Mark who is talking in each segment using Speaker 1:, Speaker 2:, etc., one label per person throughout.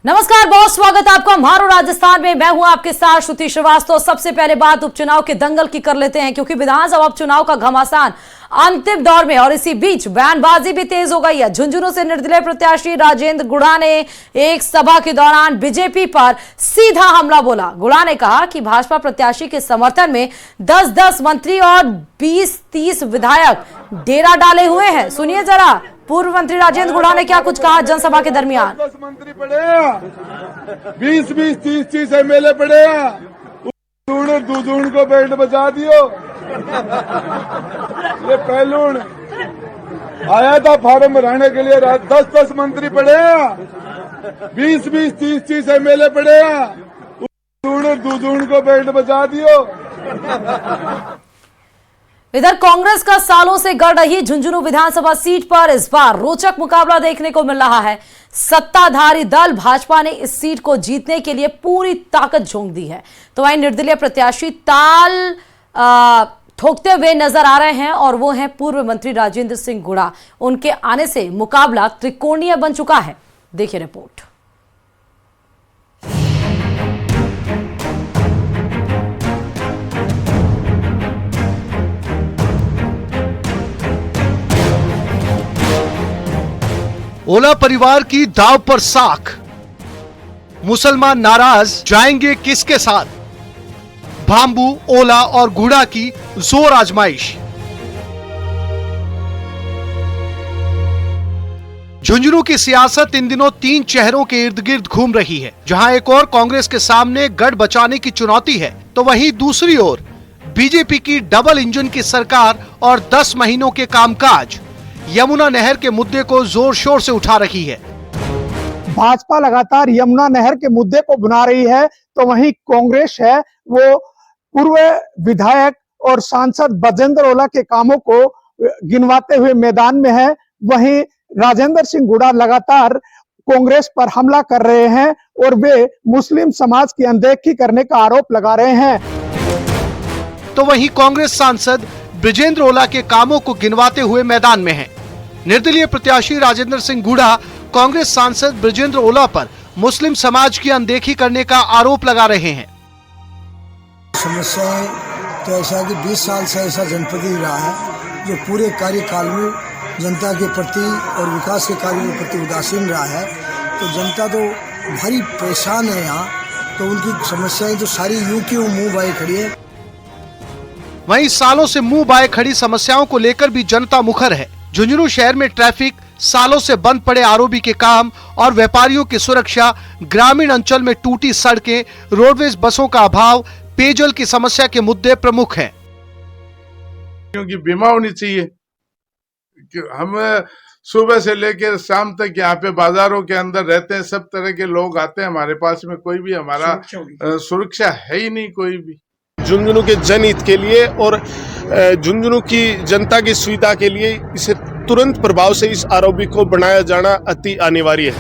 Speaker 1: नमस्कार, बहुत स्वागत है आपका हमारो राजस्थान में। मैं हूं आपके साथ श्रुति श्रीवास्तव। सबसे पहले बात उपचुनाव के दंगल की कर लेते हैं, क्योंकि विधानसभा उपचुनाव का घमासान अंतिम दौर में और इसी बीच बयानबाजी भी तेज हो गई है। झुंझुनू से निर्दलीय प्रत्याशी राजेंद्र गुढ़ा ने एक सभा के दौरान बीजेपी पर सीधा हमला बोला। गुढ़ा ने कहा कि भाजपा प्रत्याशी के समर्थन में 10-10 मंत्री और 20-30 विधायक डेरा डाले हुए हैं। सुनिए जरा, पूर्व मंत्री राजेंद्र गुढ़ा ने क्या कुछ कहा जनसभा के दरमियान।
Speaker 2: 10 मंत्री पड़े, 20-20, 30-30 एमएलए पड़े, दूजून को बेल्ट बचा दियो। ये पहलून आया था फार्म भराने के लिए, 10-10 मंत्री पड़े, 20-20, 30-30 एमएलए पड़े, दूजून को बेल्ट बचा दियो।
Speaker 1: इधर कांग्रेस का सालों से गढ़ रही झुंझुनू विधानसभा सीट पर इस बार रोचक मुकाबला देखने को मिल रहा है। सत्ताधारी दल भाजपा ने इस सीट को जीतने के लिए पूरी ताकत झोंक दी है, तो वहीं निर्दलीय प्रत्याशी ताल ठोकते हुए नजर आ रहे हैं और वो हैं पूर्व मंत्री राजेंद्र सिंह गुढ़ा। उनके आने से मुकाबला त्रिकोणीय बन चुका है। देखिए रिपोर्ट।
Speaker 3: ओला परिवार की दाव पर साख, मुसलमान नाराज जाएंगे किसके साथ? भांबू, ओला और गुढ़ा की जोर आजमाइश। झुंझुनू की सियासत इन दिनों तीन चेहरों के इर्द गिर्द घूम रही है। जहां एक ओर कांग्रेस के सामने गढ़ बचाने की चुनौती है, तो वहीं दूसरी ओर बीजेपी की डबल इंजन की सरकार और 10 महीनों के कामकाज यमुना नहर के मुद्दे को जोर शोर से उठा रही है।
Speaker 4: भाजपा लगातार यमुना नहर के मुद्दे को बुना रही है, तो वहीं कांग्रेस है वो पूर्व विधायक और सांसद ब्रजेंद्र ओला के कामों को गिनवाते हुए मैदान में है। वहीं राजेंद्र सिंह गुढ़ा लगातार कांग्रेस पर हमला कर रहे हैं और वे मुस्लिम समाज की अनदेखी करने का आरोप लगा रहे हैं।
Speaker 3: तो वहीं कांग्रेस सांसद ब्रजेंद्र ओला के कामों को गिनवाते हुए मैदान में है। निर्दलीय प्रत्याशी राजेंद्र सिंह गुढ़ा कांग्रेस सांसद ब्रजेंद्र ओला पर मुस्लिम समाज की अनदेखी करने का आरोप लगा रहे हैं।
Speaker 5: समस्याएं तो ऐसा कि 20 साल से ऐसा जनपद ही रहा है जो पूरे कार्यकाल में जनता के प्रति और विकास के कार्यों के प्रति उदासीन रहा है। तो जनता तो भारी परेशान है यहाँ, तो उनकी समस्याएं तो सारी यूं की मुंह बाए खड़ी है।
Speaker 3: वहीं सालों से मुंह बाए खड़ी समस्याओं को लेकर भी जनता मुखर है। झुंझुनू शहर में ट्रैफिक, सालों से बंद पड़े आरओबी के काम और व्यापारियों की सुरक्षा, ग्रामीण अंचल में टूटी सड़कें, रोडवेज बसों का अभाव, पेयजल की समस्या के मुद्दे प्रमुख हैं।
Speaker 2: क्योंकि बीमा होनी चाहिए। हम सुबह से लेकर शाम तक यहाँ पे बाजारों के अंदर रहते हैं, सब तरह के लोग आते हैं हमारे पास में, कोई भी हमारा सुरक्षा है ही नहीं कोई भी।
Speaker 6: झुंझुनू के जनहित के लिए और झुंझुनू की जनता की सुविधा के लिए इसे तुरंत प्रभाव से इस आरओबी को बनाया जाना अति अनिवार्य है।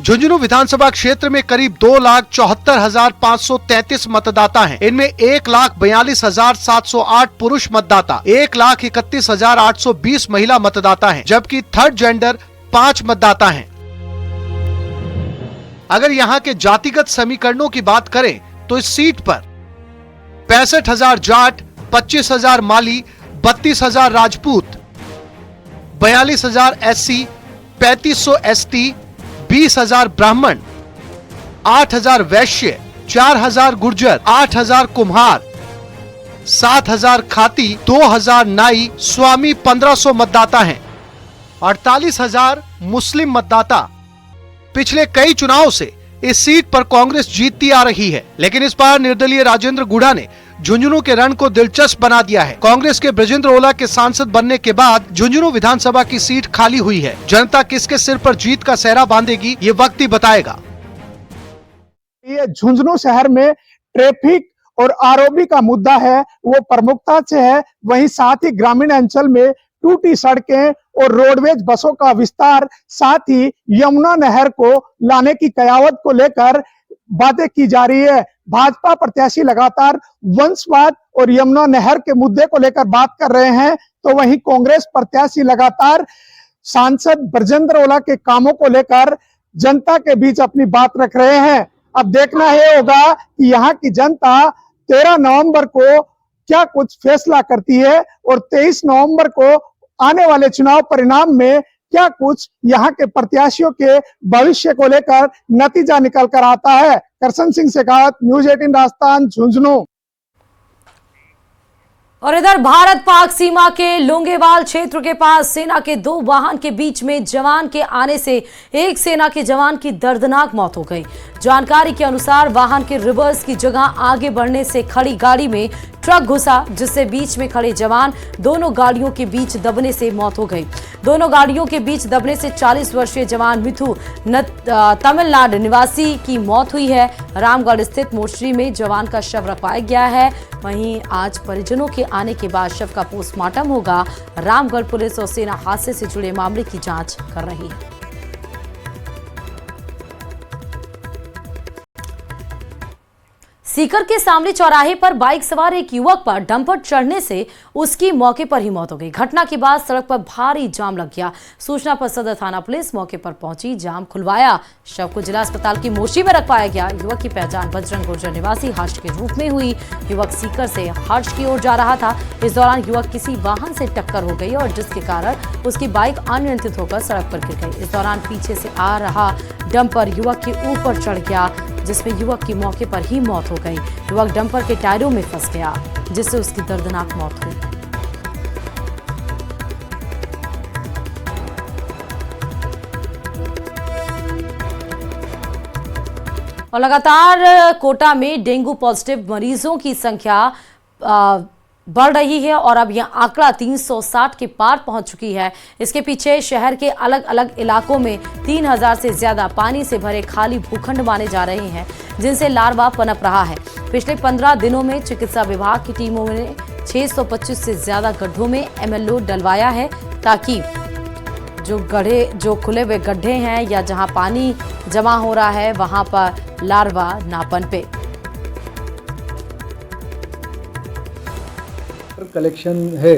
Speaker 3: झुंझुनू विधानसभा क्षेत्र में करीब 2,74,533 मतदाता हैं। इनमें 1,42,708 पुरुष मतदाता, 1,31,820 महिला मतदाता हैं, जबकि थर्ड जेंडर 5 मतदाता हैं। अगर यहाँ के जातिगत समीकरणों की बात करें तो इस सीट पर 65,000 जाट, 25,000 माली, 32,000 राजपूत, 42,000 एससी, 3,500 एसटी, 20,000 ब्राह्मण, 8,000 वैश्य, 4,000 गुर्जर, 8,000 कुम्हार, 7,000 खाती, 2,000 नाई, स्वामी 1,500 मतदाता हैं, 48,000 मुस्लिम मतदाता। पिछले कई चुनाव से इस सीट पर कांग्रेस जीतती आ रही है, लेकिन इस बार निर्दलीय राजेंद्र गुढ़ा ने झुंझुनू के रण को दिलचस्प बना दिया है। कांग्रेस के ब्रजेंद्र ओला के सांसद बनने के बाद झुंझुनू विधानसभा की सीट खाली हुई है। जनता किसके सिर पर जीत का सेहरा बांधेगी, ये वक्त ही बताएगा।
Speaker 4: ये झुंझुनू शहर में ट्रैफिक और आरओबी का मुद्दा है, वो प्रमुखता से है। वहीं साथ ही ग्रामीण अंचल में टूटी सड़कें और रोडवेज बसों का विस्तार, साथ ही यमुना नहर को लाने की कयावत को लेकर बातें की जा रही है। भाजपा प्रत्याशी लगातार वंशवाद और यमुना नहर के मुद्दे को लेकर बात कर रहे हैं, तो वहीं कांग्रेस प्रत्याशी लगातार सांसद ब्रजेंद्र ओला के कामों को लेकर जनता के बीच अपनी बात रख रहे हैं। अब देखना ये होगा कि यहाँ की जनता 13 नवंबर को क्या कुछ फैसला करती है और 23 नवंबर को आने वाले चुनाव परिणाम में क्या कुछ यहाँ के प्रत्याशियों के भविष्य को लेकर नतीजा निकल कर आता है। करसन सिंह शेखावत, न्यूज़ 18 राजस्थान, झुंझुनू।
Speaker 1: और इधर भारत पाक सीमा के लोंगेवाल क्षेत्र के पास सेना के 2 वाहन के बीच में जवान के आने से एक सेना के जवान की दर्दनाक मौत हो गई। जानकारी के अनुसार वाहन के रिवर्स की जगह आगे बढ़ने से खड़ी गाड़ी में ट्रक घुसा, जिससे बीच में खड़े जवान दोनों गाड़ियों के बीच दबने से मौत हो गई। दोनों गाड़ियों के बीच दबने से 40 वर्षीय जवान मिथु तमिलनाडु निवासी की मौत हुई है। रामगढ़ स्थित मोर्चरी में जवान का शव रखवाया गया है। वहीं आज परिजनों के आने के बाद शव का पोस्टमार्टम होगा। रामगढ़ पुलिस और सेना हादसे से जुड़े मामले की जांच कर रही है। सीकर के सामने चौराहे पर बाइक सवार एक युवक पर डंपर चढ़ने से उसकी मौके पर ही मौत हो गई। घटना के बाद सड़क पर भारी जाम लग गया। सूचना पर सदर थाना पुलिस मौके पर पहुंची, जाम खुलवाया। शव को जिला अस्पताल की मोर्ची में रखवाया गया। युवक की पहचान बजरंग गुर्जर निवासी हर्ष के रूप में हुई। युवक सीकर से हर्ष की ओर जा रहा था। इस दौरान युवक किसी वाहन से टक्कर हो गई और जिसके कारण उसकी बाइक अनियंत्रित होकर सड़क पर गिर गई। इस दौरान पीछे से आ रहा डंपर युवक के ऊपर चढ़ गया, जिसमें युवक की मौके पर ही मौत हो गई। युवक डंपर के टायरों में फंस गया, जिससे उसकी दर्दनाक मौत हुई। और लगातार कोटा में डेंगू पॉजिटिव मरीजों की संख्या बढ़ रही है और अब यह आंकड़ा 360 के पार पहुंच चुकी है। इसके पीछे शहर के अलग अलग इलाकों में 3000 से ज्यादा पानी से भरे खाली भूखंड माने जा रहे हैं, जिनसे लार्वा पनप रहा है। पिछले 15 दिनों में चिकित्सा विभाग की टीमों ने 625 से ज्यादा गड्ढों में एमएलओ डलवाया है, ताकि जो खुले हुए गड्ढे हैं या जहां पानी जमा हो रहा है वहां पर लार्वा ना पनपे।
Speaker 7: कलेक्शन है,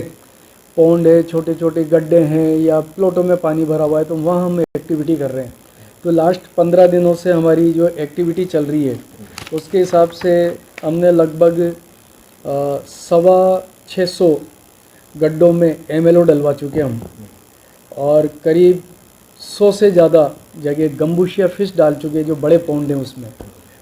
Speaker 7: पौंड है, छोटे छोटे गड्ढे हैं या प्लॉटों में पानी भरा हुआ है, तो वहाँ हम एक्टिविटी कर रहे हैं। तो लास्ट 15 दिनों से हमारी जो एक्टिविटी चल रही है उसके हिसाब से हमने लगभग 650 गड्ढों में एमएलओ डलवा चुके हम और करीब 100 से ज़्यादा जगह गम्बूशिया फिश डाल चुके हैं जो बड़े पौंड हैं उसमें।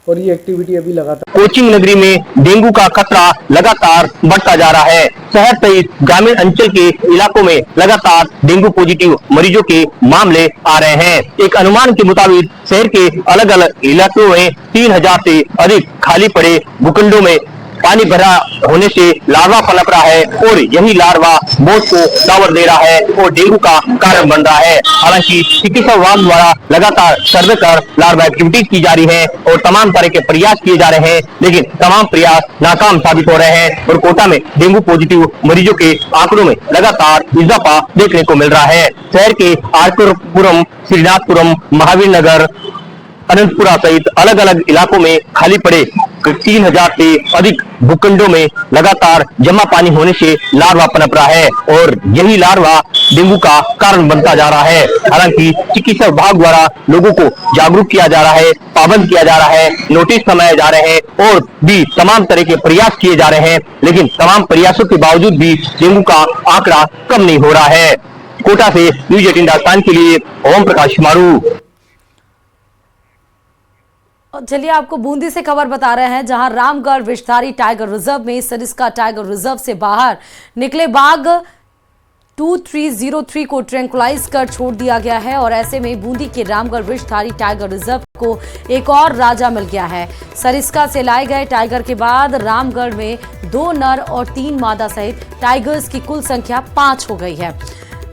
Speaker 7: और ये एक्टिविटी अभी लगातार
Speaker 8: कोचिंग नगरी में डेंगू का खतरा लगातार बढ़ता जा रहा है। शहर सहित ग्रामीण अंचल के इलाकों में लगातार डेंगू पॉजिटिव मरीजों के मामले आ रहे हैं। एक अनुमान के मुताबिक शहर के अलग अलग इलाकों में 3000 से अधिक खाली पड़े भूखंडों में पानी भरा होने से लार्वा पनप रहा है और यही लार्वा मौत को दावर दे रहा है और डेंगू का कारण बन रहा है। हालांकि चिकित्सा विभाग द्वारा लगातार सर्वे कर लार्वा एक्टिविटी की जा रही है और तमाम तरह के प्रयास किए जा रहे हैं, लेकिन तमाम प्रयास नाकाम साबित हो रहे हैं और कोटा में डेंगू पॉजिटिव मरीजों के आंकड़ों में लगातार इजाफा देखने को मिल रहा है। शहर के आरपुरम, श्रीनाथपुरम, महावीर नगर, अनंतपुरा सहित अलग अलग इलाकों में खाली पड़े 3000 से अधिक भूखंडों में लगातार जमा पानी होने से लार्वा पनप रहा है और यही लार्वा डेंगू का कारण बनता जा रहा है। हालांकि चिकित्सा विभाग द्वारा लोगों को जागरूक किया जा रहा है, पाबंद किया जा रहा है, नोटिस समाये जा रहे हैं और भी तमाम तरह के प्रयास किए जा रहे हैं, लेकिन तमाम प्रयासों के बावजूद भी डेंगू का आंकड़ा कम नहीं हो रहा है। कोटा से न्यूज़ 18 राजस्थान के लिए ओम प्रकाश मारू।
Speaker 1: चलिए आपको बूंदी से खबर बता रहे हैं, जहां रामगढ़ विषधारी टाइगर रिजर्व में सरिस्का टाइगर रिजर्व से बाहर निकले बाघ 2303 को ट्रैंकुलाइज कर छोड़ दिया गया है और ऐसे में बूंदी के रामगढ़ विषधारी टाइगर रिजर्व को एक और राजा मिल गया है। सरिस्का से लाए गए टाइगर के बाद रामगढ़ में 2 नर और 3 मादा सहित टाइगर्स की कुल संख्या 5 हो गई है।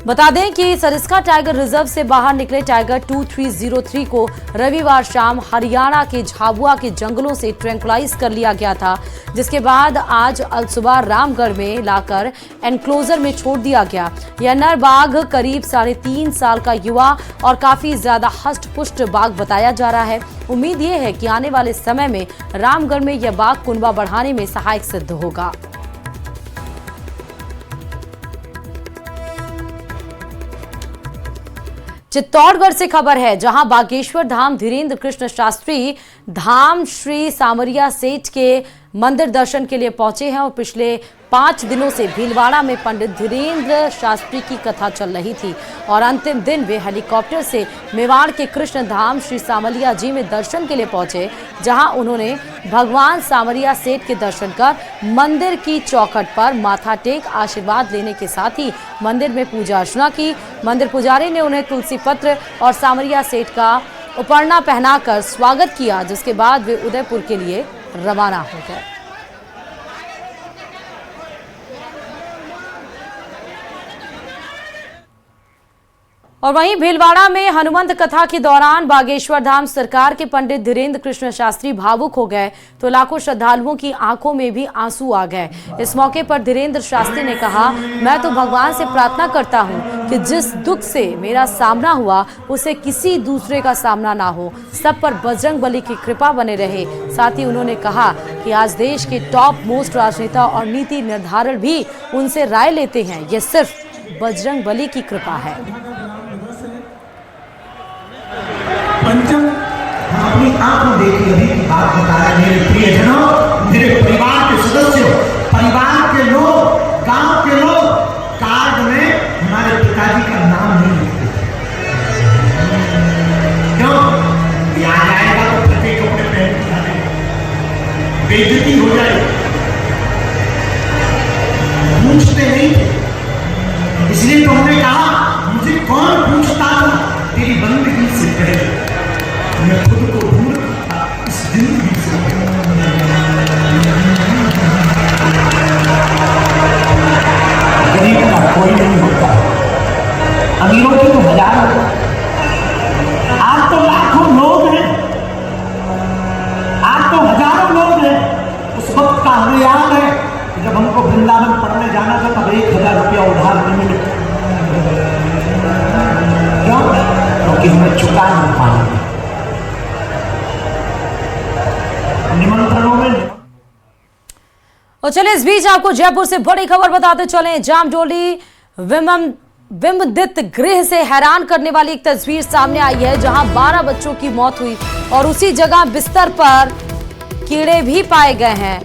Speaker 1: बता दें कि सरिस्का टाइगर रिजर्व से बाहर निकले टाइगर 2303 को रविवार शाम हरियाणा के झाबुआ के जंगलों से ट्रैंकुलाइज कर लिया गया था, जिसके बाद आज सुबह रामगढ़ में लाकर एनक्लोजर में छोड़ दिया गया। यह नर बाघ करीब 3.5 साल का युवा और काफी ज्यादा हष्ट पुष्ट बाघ बताया जा रहा है। उम्मीद ये है कि आने वाले समय में रामगढ़ में यह बाघ कुनबा बढ़ाने में सहायक सिद्ध होगा। चित्तौड़गढ़ से खबर है, जहां बागेश्वर धाम धीरेन्द्र कृष्ण शास्त्री धाम श्री सामरिया सेठ के मंदिर दर्शन के लिए पहुंचे हैं और पिछले 5 दिनों से भीलवाड़ा में पंडित धीरेन्द्र शास्त्री की कथा चल रही थी और अंतिम दिन वे हेलीकॉप्टर से मेवाड़ के कृष्ण धाम श्री सामरिया जी में दर्शन के लिए पहुंचे, जहां उन्होंने भगवान सामरिया सेठ के दर्शन कर मंदिर की चौखट पर माथा टेक आशीर्वाद लेने के साथ ही मंदिर में पूजा अर्चना की। मंदिर पुजारी ने उन्हें तुलसी पत्र और सामरिया सेठ का उपरना पहनाकर स्वागत किया, जिसके बाद वे उदयपुर के लिए रवाना हो गए। और वहीं भीलवाड़ा में हनुमंत कथा के दौरान बागेश्वर धाम सरकार के पंडित धीरेन्द्र कृष्ण शास्त्री भावुक हो गए तो लाखों श्रद्धालुओं की आंखों में भी आंसू आ गए। इस मौके पर धीरेन्द्र शास्त्री ने कहा, मैं तो भगवान से प्रार्थना करता हूं कि जिस दुख से मेरा सामना हुआ उसे किसी दूसरे का सामना ना हो, सब पर बजरंग बली की कृपा बने रहे। साथ ही उन्होंने कहा कि आज देश के टॉप मोस्ट राजनेता और नीति निर्धारण भी उनसे राय लेते हैं, ये सिर्फ बजरंग बली की कृपा है।
Speaker 9: पंचम अपनी आंखों देखी अभी की बात बता रहे, मेरे प्रियजनों, मेरे परिवार के सदस्यों, परिवार के लोग, गांव के लोग, कार्ड में हमारे पिताजी का नाम नहीं लिखते। क्यों? आ जाएगा तो फटे कपड़े पहन के जाएगा, बेइज्जती हो जाएगी। पूछते नहीं थे, इसलिए तो हमने कहा मुझे कौन पूछता था तेरी बंदगी से पहले, मैं खुद को भूल इस जिंदगी से। गरीब का कोई नहीं होता, अमीरों के तो हजारों, आज तो लाखों लोग हैं, आज तो हजारों लोग हैं। उस वक्त का हमें याद है कि जब हमको वृंदावन पढ़ने जाना था तब 1000 रुपया उधार नहीं मिले। क्यों? क्योंकि हमें चुका नहीं पाएंगे निमंत्रणों में।
Speaker 1: और चलिए इस बीच आपको जयपुर से बड़ी खबर बताते चलें। जामडोली विमदित गृह से हैरान करने वाली एक तस्वीर सामने आई है, जहां 12 बच्चों की मौत हुई और उसी जगह बिस्तर पर कीड़े भी पाए गए हैं।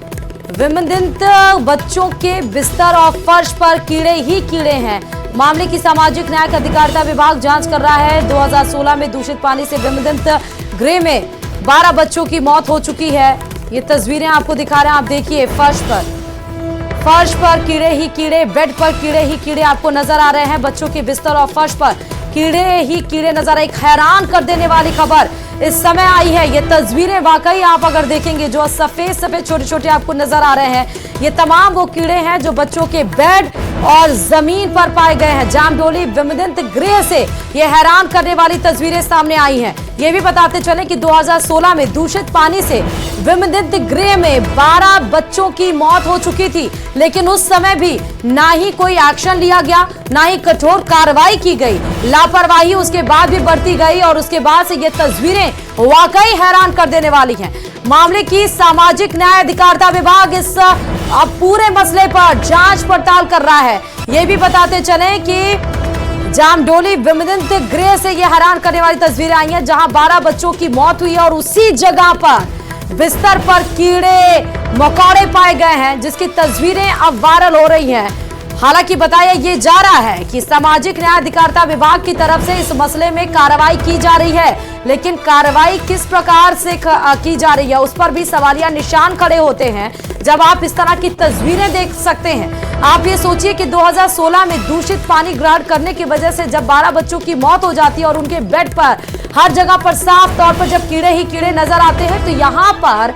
Speaker 1: विमदित बच्चों के बिस्तर और फर्श पर कीड़े ही कीड़े हैं। मामले की सामाजिक न्याय अधिकारिता विभाग जांच कर रहा है। 2016 में दूषित पानी से विमदित गृह में 12 बच्चों की मौत हो चुकी है। ये तस्वीरें आपको दिखा रहे हैं, आप देखिए फर्श पर कीड़े ही कीड़े, बेड पर कीड़े ही कीड़े आपको नजर आ रहे हैं। बच्चों के बिस्तर और फर्श पर कीड़े ही कीड़े नजर आ। एक हैरान कर देने वाली खबर इस समय आई है। ये तस्वीरें वाकई आप अगर देखेंगे, जो सफेद सफेद छोटे छोटे आपको नजर आ रहे हैं, ये तमाम वो कीड़े हैं जो बच्चों के बेड और जमीन पर पाए गए हैं। जामडोली विमदित गृह से ये हैरान करने वाली तस्वीरें सामने आई हैं। ये भी बताते चले कि 2016 में दूषित पानी से विमदित गृह में 12 बच्चों की मौत हो चुकी थी, लेकिन उस समय भी ना ही कोई एक्शन लिया गया, ना ही कठोर कार्रवाई की गई। लापरवाही उसके बाद भी बढ़ती गई और उसके बाद से ये तस्वीरें वाकई हैरान कर देने वाली हैं। मामले की सामाजिक न्याय अधिकारिता विभाग इस अब पूरे मसले पर जांच पड़ताल कर रहा है। ये भी बताते चले कि जामडोली विमदित गृह से ये हैरान करने वाली तस्वीरें आई हैं, जहां 12 बच्चों की मौत हुई है और उसी जगह पर बिस्तर पर कीड़े मकोड़े पाए गए हैं, जिसकी तस्वीरें अब वायरल हो रही हैं। हालांकि बताया ये जा रहा है कि सामाजिक न्याय अधिकारिता विभाग की तरफ से इस मसले में कार्रवाई की जा रही है, लेकिन कार्रवाई किस प्रकार से की जा रही है उस पर भी सवालिया निशान खड़े होते हैं। जब आप इस तरह की तस्वीरें देख सकते हैं, आप ये सोचिए कि 2016 में दूषित पानी ग्रहण करने की वजह से जब 12 बच्चों की मौत हो जाती है और उनके बेड पर हर जगह पर साफ तौर पर जब कीड़े ही कीड़े नजर आते हैं, तो यहाँ पर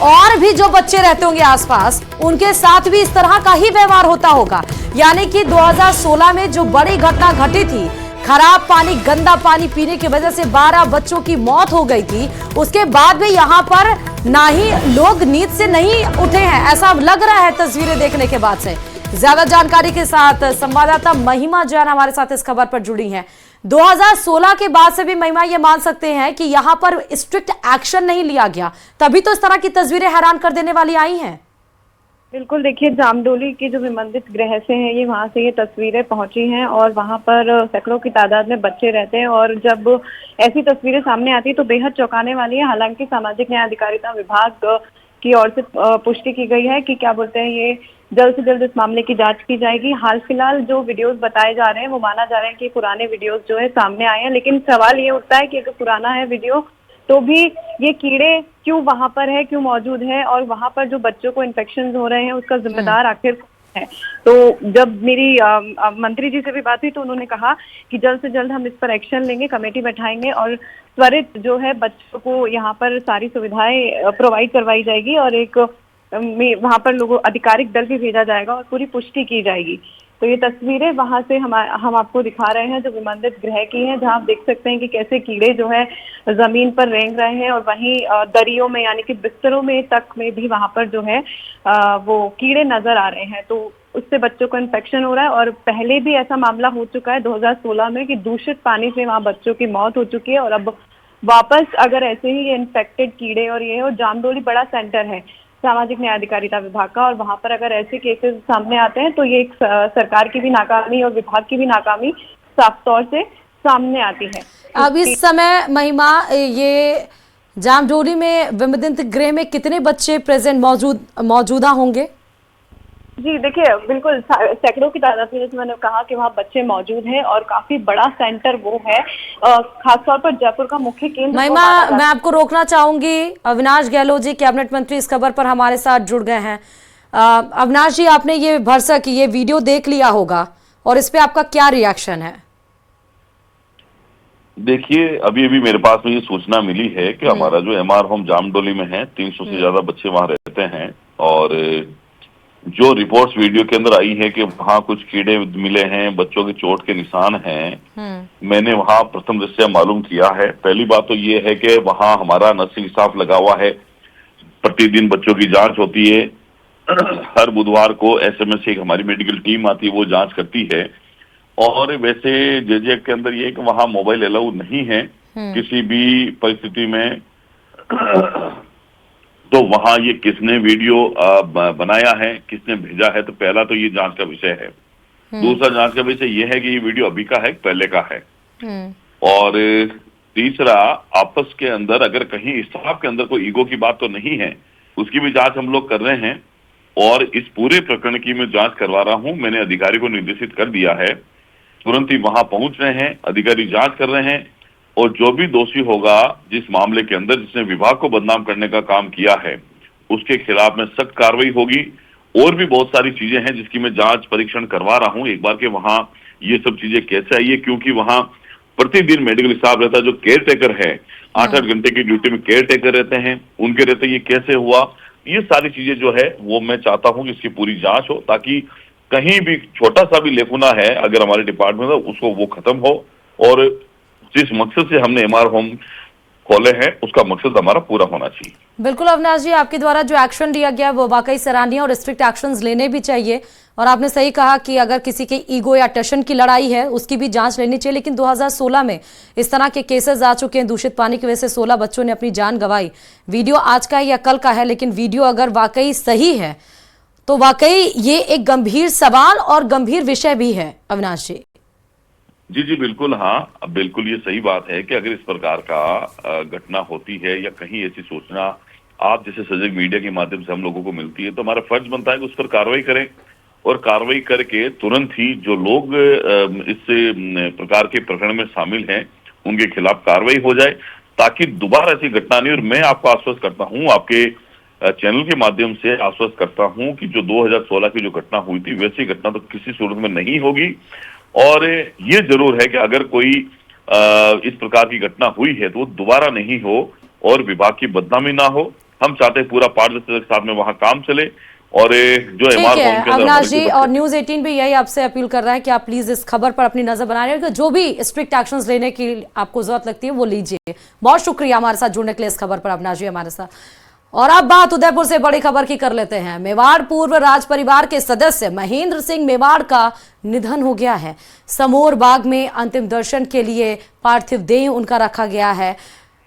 Speaker 1: और भी जो बच्चे रहते होंगे आसपास, उनके साथ भी इस तरह का ही व्यवहार होता होगा। यानी कि 2016 में जो बड़ी घटना घटी थी, खराब पानी, गंदा पानी पीने की वजह से 12 बच्चों की मौत हो गई थी, उसके बाद भी यहाँ पर ना ही लोग नींद से नहीं उठे हैं, ऐसा लग रहा है तस्वीरें देखने के बाद से। ज्यादा जानकारी के साथ संवाददाता महिमा जैन हमारे साथ इस खबर पर जुड़ी हैं। 2016 के बाद से भी महिमा ये मान सकते हैं कि यहाँ पर स्ट्रिक्ट एक्शन नहीं लिया गया, तभी तो इस तरह की तस्वीरें हैरान कर देने वाली आई हैं।
Speaker 10: बिल्कुल, देखिए जामडोली के जो विमंदित गृह से हैं, ये वहाँ से ये तस्वीरें पहुंची हैं और वहाँ पर सैकड़ों की तादाद में बच्चे रहते हैं और जब ऐसी तस्वीरें सामने आती है तो बेहद चौंकाने वाली है। हालांकि सामाजिक न्याय अधिकारिता विभाग की ओर से पुष्टि की गई है कि क्या बोलते हैं, ये जल्द से जल्द इस मामले की जांच की जाएगी। हाल फिलहाल जो वीडियोस बताए जा रहे हैं वो माना जा रहा है कि पुराने वीडियोस जो है सामने आए हैं, लेकिन सवाल ये उठता है कि अगर पुराना है वीडियो तो भी ये कीड़े क्यों वहां पर है, क्यों मौजूद है और वहां पर जो बच्चों को इन्फेक्शन हो रहे हैं उसका जिम्मेदार आखिर कौन है। तो जब मेरी मंत्री जी से भी बात हुई तो उन्होंने कहा कि जल्द से जल्द हम इस पर एक्शन लेंगे, कमेटी बैठाएंगे और त्वरित जो है बच्चों को यहाँ पर सारी सुविधाएं प्रोवाइड करवाई जाएगी और एक वहां पर लोगों आधिकारिक दल भी भेजा जाएगा और पूरी पुष्टि की जाएगी। तो ये तस्वीरें वहां से हम आपको दिखा रहे हैं जो विमंदित गृह की हैं, जहां आप देख सकते हैं कि कैसे कीड़े जो है जमीन पर रेंग रहे हैं और वहीं दरियों में यानी कि बिस्तरों में तक में भी वहां पर जो है वो कीड़े नजर आ रहे हैं। तो उससे बच्चों को इन्फेक्शन हो रहा है और पहले भी ऐसा मामला हो चुका है 2016 में कि दूषित पानी से वहां बच्चों की मौत हो चुकी है और अब वापस अगर ऐसे ही इन्फेक्टेड कीड़े और ये, और जामडोली बड़ा सेंटर है सामाजिक न्याय अधिकारिता विभाग का और वहां पर अगर ऐसे केसेस सामने आते हैं तो ये एक सरकार की भी नाकामी और विभाग की भी नाकामी साफ तौर से सामने आती है।
Speaker 1: अब इस समय महिमा, ये जामडोली में विमंदित गृह में कितने बच्चे प्रेजेंट मौजूदा होंगे?
Speaker 10: जी देखिए, बिल्कुल सैकड़ों की तादाद में, जैसे मैंने कहा कि वहाँ बच्चे मौजूद हैं और काफी बड़ा सेंटर वो है, खासतौर पर जयपुर का मुख्य केंद्र।
Speaker 1: महिमा, मैं आपको रोकना चाहूंगी। अविनाश गहलोत जी, कैबिनेट मंत्री, इस खबर पर हमारे साथ जुड़ गए हैं। अविनाश जी, आपने ये भरसक ये वीडियो देख लिया होगा और इस पे आपका क्या रिएक्शन है?
Speaker 11: देखिए, अभी मेरे पास में ये सूचना मिली है कि हमारा जो MR होम जामडोली में है 300 से ज्यादा बच्चे वहां रहते हैं और जो रिपोर्ट्स वीडियो के अंदर आई है कि वहाँ कुछ कीड़े मिले हैं, बच्चों के चोट के निशान हैं। मैंने वहाँ प्रथम दृष्टया मालूम किया है। पहली बात तो ये है कि वहाँ हमारा नर्सिंग स्टाफ लगा हुआ है, प्रतिदिन बच्चों की जांच होती है। हर बुधवार को SMS से एक हमारी मेडिकल टीम आती है, वो जांच करती है। और वैसे JJ के अंदर ये कि वहाँ मोबाइल अलाउ नहीं है किसी भी परिस्थिति में। तो वहां ये किसने वीडियो बनाया है, किसने भेजा है, तो पहला तो ये जांच का विषय है। दूसरा जांच का विषय ये है कि ये वीडियो अभी का है, पहले का है। और तीसरा, आपस के अंदर अगर कहीं स्टाफ के अंदर कोई ईगो की बात तो नहीं है, उसकी भी जांच हम लोग कर रहे हैं। और इस पूरे प्रकरण की मैं जांच करवा रहा हूं। मैंने अधिकारी को निर्देशित कर दिया है, तुरंत ही वहां पहुंच रहे हैं, अधिकारी जांच कर रहे हैं और जो भी दोषी होगा जिस मामले के अंदर, जिसने विभाग को बदनाम करने का काम किया है, उसके खिलाफ में सख्त कार्रवाई होगी। और भी बहुत सारी चीजें हैं जिसकी मैं जांच परीक्षण करवा रहा हूं एक बार के वहां ये सब चीजें कैसे आई है, क्योंकि वहां प्रतिदिन मेडिकल स्टाफ रहता है, जो केयर टेकर है 8-8 घंटे की ड्यूटी में केयर टेकर रहते हैं, उनके रहते ये कैसे हुआ, ये सारी चीजें जो है वो मैं चाहता हूं कि इसकी पूरी जांच हो, ताकि कहीं भी छोटा सा भी लेखुना है अगर हमारे डिपार्टमेंट में, उसको वो खत्म हो। और जिस मकसद से हमने MR होम खोले हैं उसका मकसद हमारा पूरा होना चाहिए।
Speaker 1: बिल्कुल अविनाश जी, आपके द्वारा जो एक्शन लिया गया वो वाकई सराहनीय और स्ट्रिक्ट एक्शंस लेने भी चाहिए। और आपने सही कहा कि अगर किसी के ईगो या टशन की लड़ाई है उसकी भी जांच लेनी चाहिए। लेकिन 2016 में इस तरह के केसेस आ चुके हैं, दूषित पानी की वजह से 16 बच्चों ने अपनी जान गंवाई। वीडियो आज का है या कल का है, लेकिन वीडियो अगर वाकई सही है तो वाकई ये एक गंभीर सवाल और गंभीर विषय भी है। अविनाश जी
Speaker 11: जी बिल्कुल, हाँ, अब बिल्कुल ये सही बात है कि अगर इस प्रकार का घटना होती है या कहीं ऐसी सूचना आप जैसे सजग मीडिया के माध्यम से हम लोगों को मिलती है, तो हमारा फर्ज बनता है कि उस पर कार्रवाई करें और कार्रवाई करके तुरंत ही जो लोग इस प्रकार के प्रकरण में शामिल हैं उनके खिलाफ कार्रवाई हो जाए, ताकि दोबारा ऐसी घटना नहीं। और मैं आपको आश्वस्त करता हूँ, आपके चैनल के माध्यम से आश्वस्त करता हूँ कि जो 2016 की जो घटना हुई थी वैसी घटना तो किसी सूरत में नहीं होगी। और ये जरूर है कि अगर कोई इस प्रकार की घटना हुई है तो वो दोबारा नहीं हो और विभाग की बदनामी ना हो। हम चाहते हैं पूरा पारदर्शिता के साथ में वहां काम चले। और जो
Speaker 1: अविनाश जी, और न्यूज़ 18 भी यही आपसे अपील कर रहा है कि आप प्लीज इस खबर पर अपनी नजर बनाए रहिए, जो भी स्ट्रिक्ट एक्शंस लेने की आपको जरूरत लगती है वो लीजिए। बहुत शुक्रिया हमारे साथ जुड़ने के लिए इस खबर पर अविनाश जी हमारे साथ। और अब बात उदयपुर से बड़ी खबर की कर लेते हैं। मेवाड़ पूर्व राज परिवार के सदस्य महेंद्र सिंह मेवाड़ का निधन हो गया है। समोर बाग में अंतिम दर्शन के लिए पार्थिव देह उनका रखा गया है।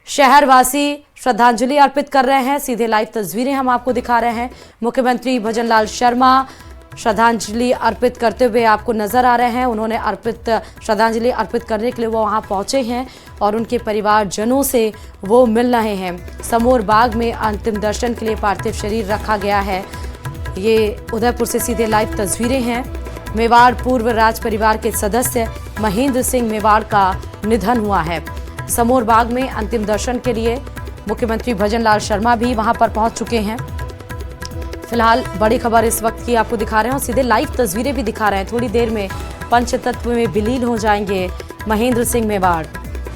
Speaker 1: शहरवासी श्रद्धांजलि अर्पित कर रहे हैं। सीधे लाइव तस्वीरें हम आपको दिखा रहे हैं। मुख्यमंत्री भजनलाल शर्मा श्रद्धांजलि अर्पित करते हुए आपको नजर आ रहे हैं। उन्होंने श्रद्धांजलि अर्पित करने के लिए वो वहां पहुंचे हैं और उनके परिवारजनों से वो मिल रहे हैं। समोर बाग में अंतिम दर्शन के लिए पार्थिव शरीर रखा गया है। ये उदयपुर से सीधे लाइव तस्वीरें हैं। मेवाड़ पूर्व राज परिवार के सदस्य महेंद्र सिंह मेवाड़ का निधन हुआ है। समोर बाग में अंतिम दर्शन के लिए मुख्यमंत्री भजनलाल शर्मा भी वहां पर पहुंच चुके हैं। फिलहाल बड़ी खबर इस वक्त की आपको दिखा रहे हैं और सीधे लाइव तस्वीरें भी दिखा रहे हैं। थोड़ी देर में पंचतत्व में विलीन हो जाएंगे महेंद्र सिंह मेवाड़।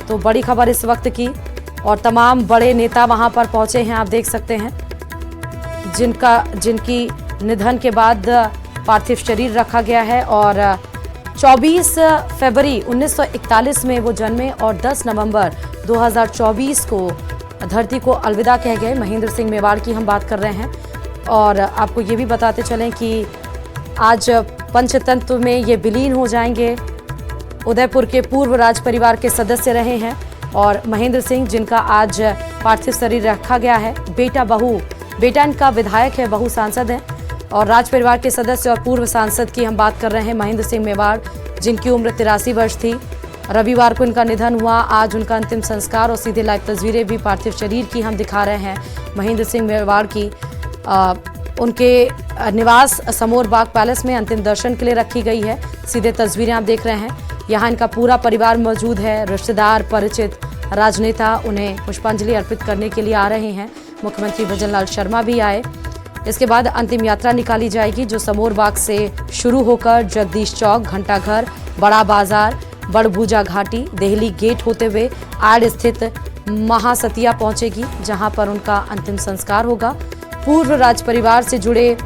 Speaker 1: तो बड़ी खबर इस वक्त की, और तमाम बड़े नेता वहां पर पहुंचे हैं। आप देख सकते हैं जिनकी निधन के बाद पार्थिव शरीर रखा गया है। और 24 फरवरी 1941 में वो जन्मे और 10 नवंबर 2024 को धरती को अलविदा कह गए। महेंद्र सिंह मेवाड़ की हम बात कर रहे हैं। और आपको ये भी बताते चलें कि आज पंचतंत्र में ये विलीन हो जाएंगे। उदयपुर के पूर्व राज परिवार के सदस्य रहे हैं और महेंद्र सिंह, जिनका आज पार्थिव शरीर रखा गया है। बेटा इनका विधायक है, बहू सांसद है। और राज परिवार के सदस्य और पूर्व सांसद की हम बात कर रहे हैं महेंद्र सिंह मेवाड़, जिनकी उम्र 83 वर्ष थी। रविवार को इनका निधन हुआ। आज उनका अंतिम संस्कार और सीधे लाइव तस्वीरें भी पार्थिव शरीर की हम दिखा रहे हैं। महेंद्र सिंह मेवाड़ की उनके निवास समोर बाग पैलेस में अंतिम दर्शन के लिए रखी गई है। सीधे तस्वीरें आप देख रहे हैं। यहाँ इनका पूरा परिवार मौजूद है। रिश्तेदार, परिचित, राजनेता उन्हें पुष्पांजलि अर्पित करने के लिए आ रहे हैं। मुख्यमंत्री भजनलाल शर्मा भी आए। इसके बाद अंतिम यात्रा निकाली जाएगी, जो समोर बाग से शुरू होकर जगदीश चौक, घंटाघर, बड़ा बाजार, बड़भूजा घाटी, देहली गेट होते हुए आड़ स्थित महासतिया पहुंचेगी, जहां पर उनका अंतिम संस्कार होगा। पूर्व राज परिवार से जुड़े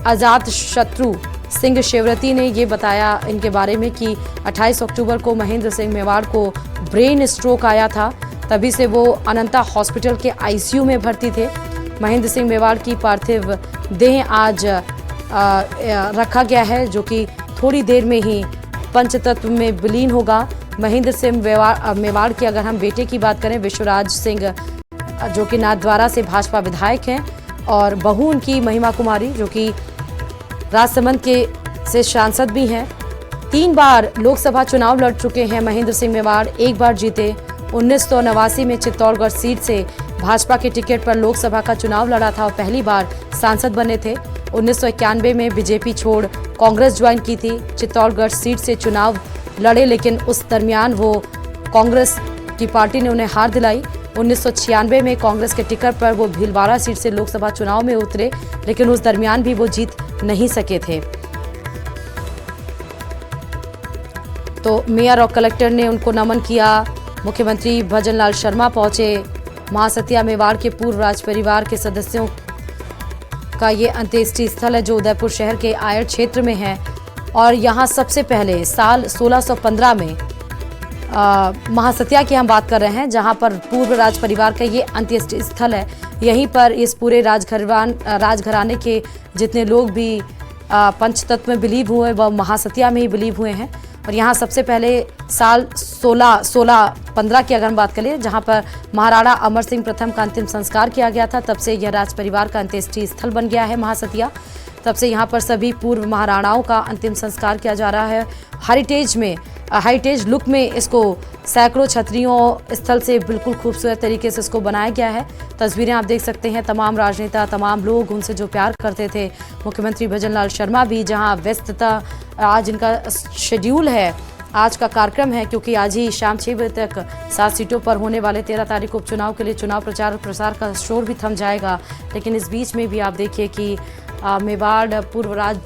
Speaker 1: अजात शत्रु सिंह शेवरती ने ये बताया इनके बारे में कि 28 अक्टूबर को महेंद्र सिंह मेवाड़ को ब्रेन स्ट्रोक आया था। तभी से वो अनंता हॉस्पिटल के आईसीयू में भर्ती थे। महेंद्र सिंह मेवाड़ की पार्थिव देह आज रखा गया है, जो कि थोड़ी देर में ही पंचतत्व में विलीन होगा। महेंद्र सिंह मेवाड़ के अगर हम बेटे की बात करें, विश्वराज सिंह, जो कि नाथद्वारा से भाजपा विधायक हैं, और बहू उनकी महिमा कुमारी, जो कि राजसमंद से सांसद भी हैं। 3 बार लोकसभा चुनाव लड़ चुके हैं महेंद्र सिंह मेवाड़। एक बार जीते 1989 में चित्तौड़गढ़ सीट से भाजपा के टिकट पर लोकसभा का चुनाव लड़ा था और पहली बार सांसद बने थे। 1991 में बीजेपी छोड़ कांग्रेस ज्वाइन की थी। चित्तौड़गढ़ सीट से चुनाव लड़े, लेकिन उस दरमियान वो कांग्रेस की पार्टी ने उन्हें हार दिलाई। 1996 में कांग्रेस के टिकट पर वो भीलवाड़ा सीट से लोकसभा चुनाव में उतरे, लेकिन उस दरमियान भी वो जीत नहीं सके थे। तो मेयर और कलेक्टर ने उनको नमन किया। मुख्यमंत्री भजनलाल शर्मा पहुंचे। महासतिया मेवाड़ के पूर्व राज परिवार के सदस्यों का ये अंत्येष्टि स्थल है, जो उदयपुर शहर के आयर क्षेत्र में है। और यहाँ सबसे पहले साल 1615 में महासतिया की हम बात कर रहे हैं, जहां पर पूर्व राज परिवार का ये अंत्येष्टि स्थल है। यहीं पर इस पूरे राजघराने के जितने लोग भी पंचतत्व में बिलीव हुए, वह महासतिया में ही बिलीव हुए हैं। और यहाँ सबसे पहले साल 1615 की अगर हम बात करें, जहाँ पर महाराणा अमर सिंह प्रथम का अंतिम संस्कार किया गया था, तब से यह राज परिवार का अंत्येष्टि स्थल बन गया है महासतिया। तब से यहाँ पर सभी पूर्व महाराणाओं का अंतिम संस्कार किया जा रहा है। हेरिटेज लुक में इसको सैकड़ों छतरियों स्थल से बिल्कुल खूबसूरत तरीके से इसको बनाया गया है। तस्वीरें आप देख सकते हैं। तमाम राजनेता, तमाम लोग उनसे जो प्यार करते थे, मुख्यमंत्री भजनलाल शर्मा भी, जहां व्यस्तता आज इनका शेड्यूल है, आज का कार्यक्रम है, क्योंकि आज ही शाम 6 बजे तक 7 सीटों पर होने वाले 13 तारीख को उपचुनाव के लिए चुनाव प्रचार प्रसार का शोर भी थम जाएगा। लेकिन इस बीच में भी आप देखिए कि मेवाड़ पूर्व राज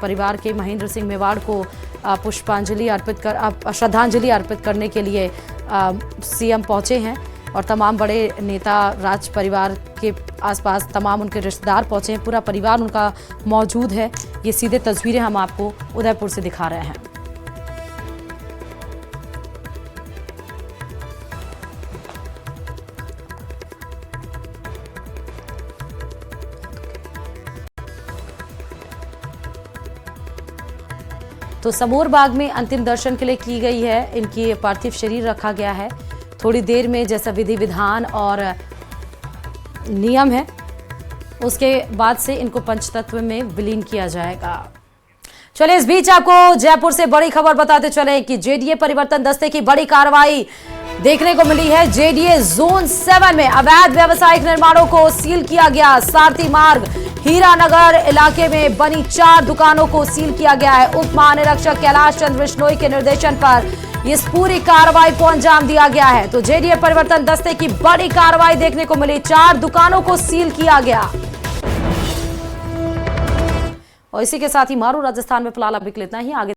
Speaker 1: परिवार के महेंद्र सिंह मेवाड़ को श्रद्धांजलि अर्पित करने के लिए सीएम पहुंचे हैं। और तमाम बड़े नेता, राज परिवार के आसपास तमाम उनके रिश्तेदार पहुंचे हैं। पूरा परिवार उनका मौजूद है। ये सीधे तस्वीरें हम आपको उदयपुर से दिखा रहे हैं। तो समोर बाग में अंतिम दर्शन के लिए की गई है, इनकी पार्थिव शरीर रखा गया है। थोड़ी देर में जैसा विधि विधान और नियम है उसके बाद से इनको पंचतत्व में विलीन किया जाएगा। चलिए इस बीच आपको जयपुर से बड़ी खबर बताते चले कि जेडीए परिवर्तन दस्ते की बड़ी कार्रवाई देखने को मिली है। जेडीए जोन 7 में अवैध व्यावसायिक निर्माणों को सील किया गया। सारथी मार्ग हीरानगर इलाके में बनी 4 दुकानों को सील किया गया है। उप महानिरीक्षक कैलाश चंद्र बिश्नोई के निर्देशन पर इस पूरी कार्रवाई को अंजाम दिया गया है। तो जेडीए परिवर्तन दस्ते की बड़ी कार्रवाई देखने को मिली, 4 दुकानों को सील किया गया। और इसी के साथ ही मारू राजस्थान में फिलहाल अभी इतना ही। आगे